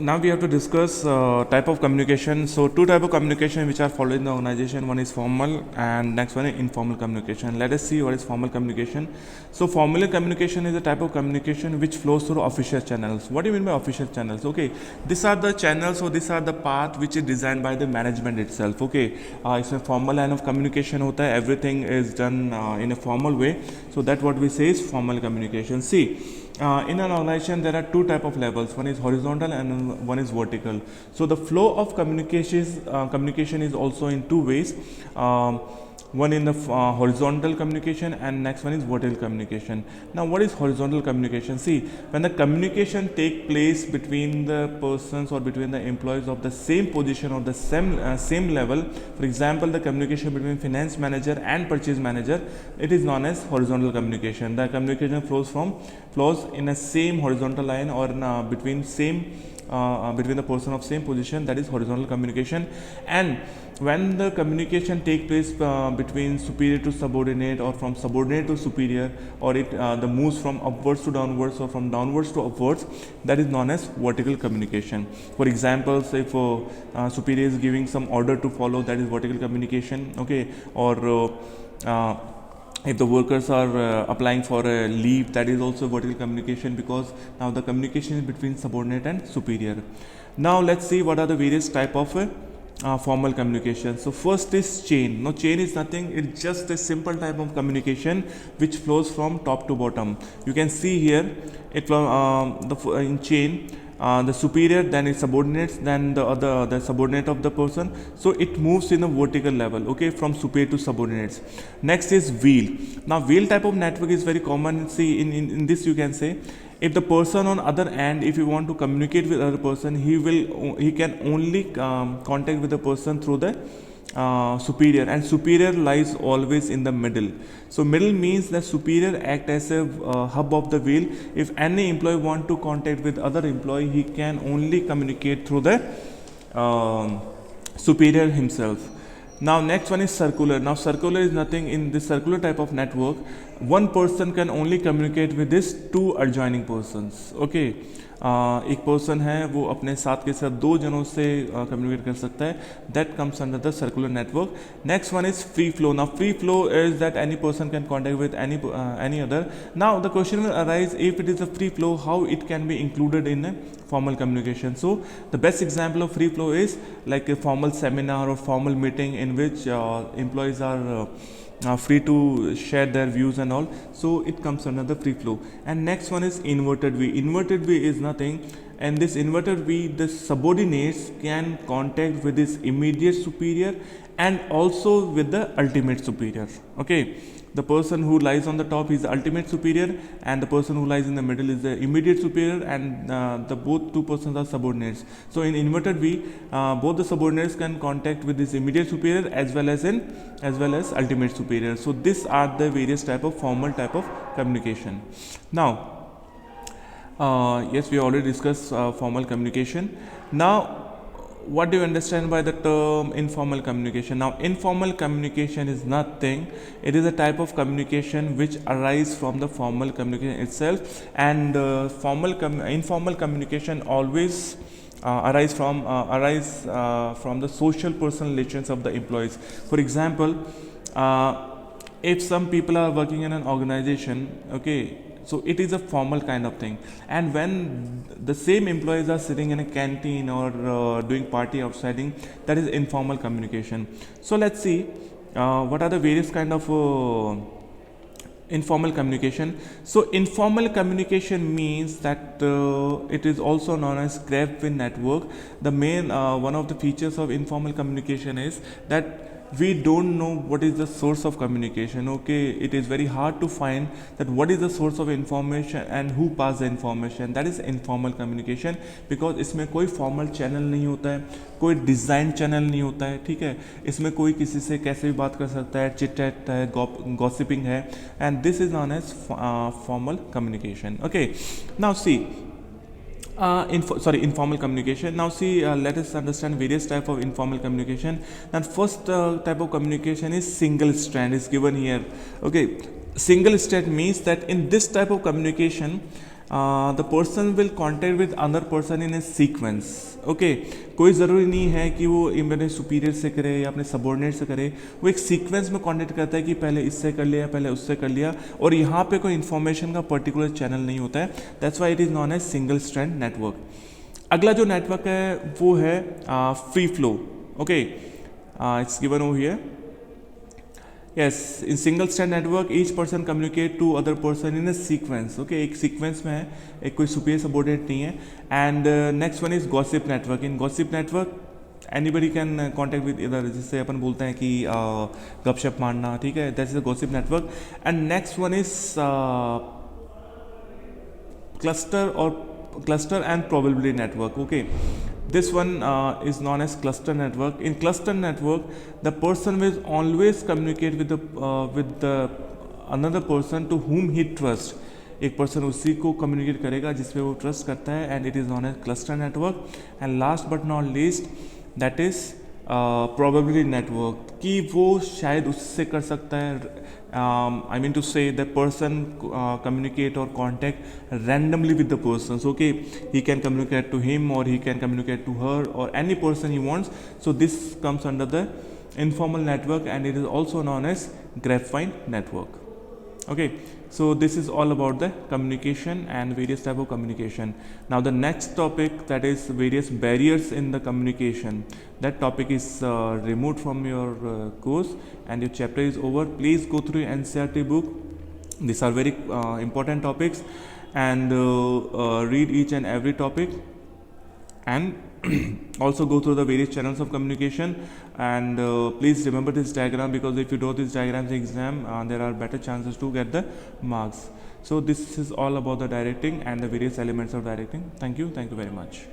Now we have to discuss type of communication. So two type of communication which are followed in the organization. One is formal and next one is informal communication. Let us see what is formal communication. So formal communication is a type of communication which flows through official channels. What do you mean by official channels? Okay, these are the channels or these are the path which is designed by the management itself. Okay, it's a formal line of communication hota hai. Everything is done in a formal way. So that what we say is formal communication. See, in an organization there are two type of levels. One is horizontal and one is vertical. So the flow of communication is also in two ways. One in the horizontal communication and next one is vertical communication. Now what is horizontal communication? See, when the communication take place between the persons or between the employees of the same position or the same level, for example the communication between finance manager and purchase manager, it is known as horizontal communication. The communication flows in a same horizontal line or between the person of same position, that is horizontal communication. And when the communication take place between superior to subordinate or from subordinate to superior, or the moves from upwards to downwards or from downwards to upwards, that is known as vertical communication. For example, say if superior is giving some order to follow, that is vertical communication. Okay, or if the workers are applying for a leave, that is also vertical communication, because now the communication is between subordinate and superior. Now let's see what are the various type of formal communication. So first is chain. Now chain is nothing, it's just a simple type of communication which flows from top to bottom. You can see here it in chain, the superior, then it subordinates, then the subordinate of the person. So it moves in a vertical level, okay, from superior to subordinates. Next is wheel. Now wheel type of network is very common. See, in this you can say, if the person on other end, if you want to communicate with other person, he can only contact with the person through the superior, and superior lies always in the middle. So middle means that superior act as a hub of the wheel. If any employee want to contact with other employee, he can only communicate through the superior himself. Now next one is circular. Now circular is nothing. In this circular type of network, one person can only communicate with this two adjoining persons. Okay, एक person है वो अपने साथ के साथ दो जनों से कम्युनिकेट कर सकता है. That comes under the circular network. Next one is free flow. Now free flow is that any person can contact with any other. Now the question will arise, if it is a free flow, how it can be included in a formal communication. So the best example of free flow is like a formal seminar or formal meeting in which employees are free to share their views and all. So it comes under the free flow. And next one is inverted V. Inverted V is nothing, and this inverted V, the subordinates can contact with his immediate superior and also with the ultimate superior. Okay, the person who lies on the top is the ultimate superior, and the person who lies in the middle is the immediate superior, and the both two persons are subordinates. So in inverted V, both the subordinates can contact with this immediate superior as well as ultimate superior. So these are the various type of formal type of communication. Now yes, we already discussed formal communication. Now what do you understand by the term informal communication? Now informal communication is nothing, it is a type of communication which arises from the formal communication itself. And informal communication always arise from the social personal relations of the employees. For example, if some people are working in an organization, okay, so it is a formal kind of thing. And when the same employees are sitting in a canteen or doing party outside, that is informal communication. So let's see what are the various kind of informal communication. So informal communication means that it is also known as grapevine network. The main one of the features of informal communication is that we don't know what is the source of communication. Okay, it is very hard to find that what is the source of information and who pass the information. That is informal communication, because इसमें कोई formal channel नहीं होता है, कोई design channel नहीं होता है. ठीक है, इसमें कोई किसी से कैसे भी बात कर सकता है, chit chat है, gossiping है, and this is known as formal communication. Okay, now see, informal communication. Now see, let us understand various type of informal communication. And first type of communication is single strand, is given here. Okay, single strand means that in this type of communication the person will contact with other person in A sequence. Okay, कोई ज़रूरी नहीं है कि वो मेरे superior से करे या अपने सबॉर्डिनेट से करे. वो एक सीक्वेंस में कॉन्टेक्ट करता है कि पहले इससे कर लिया, पहले उससे कर लिया, और यहाँ पे कोई इन्फॉर्मेशन का पर्टिकुलर चैनल नहीं होता है. That's why it is known as single strand network. अगला जो नेटवर्क है वो है free flow. Okay, it's given over here. Yes, in single strand network, each person communicate to other person in a sequence. Okay, एक sequence में है, एक कोई superior subordinate नहीं है. And next one is gossip network. In gossip network, anybody can contact with either, जिससे अपन बोलते हैं कि गपशप मारना, ठीक है, that is a gossip network. And next one is cluster and probability network. Okay, this one is known as cluster network. In cluster network, the person will always communicate with the another person to whom he trusts. एक person उसी को communicate करेगा जिसपे वो trust करता है, and it is known as cluster network. And last but not least, that is probability network, कि वो शायद उससे कर सकता है. I mean to say the person communicate or contact randomly with the persons. Okay, he can communicate to him or he can communicate to her or any person he wants. So this comes under the informal network, and it is also known as grapevine network. Okay, so this is all about the communication and various type of communication. Now the next topic, that is various barriers in the communication. That topic is removed from your course, and your chapter is over. Please go through NCERT book. These are very important topics, and read each and every topic, and also go through the various channels of communication. And please remember this diagram, because if you do this diagram in exam, there are better chances to get the marks. So this is all about the directing and the various elements of directing. Thank you very much.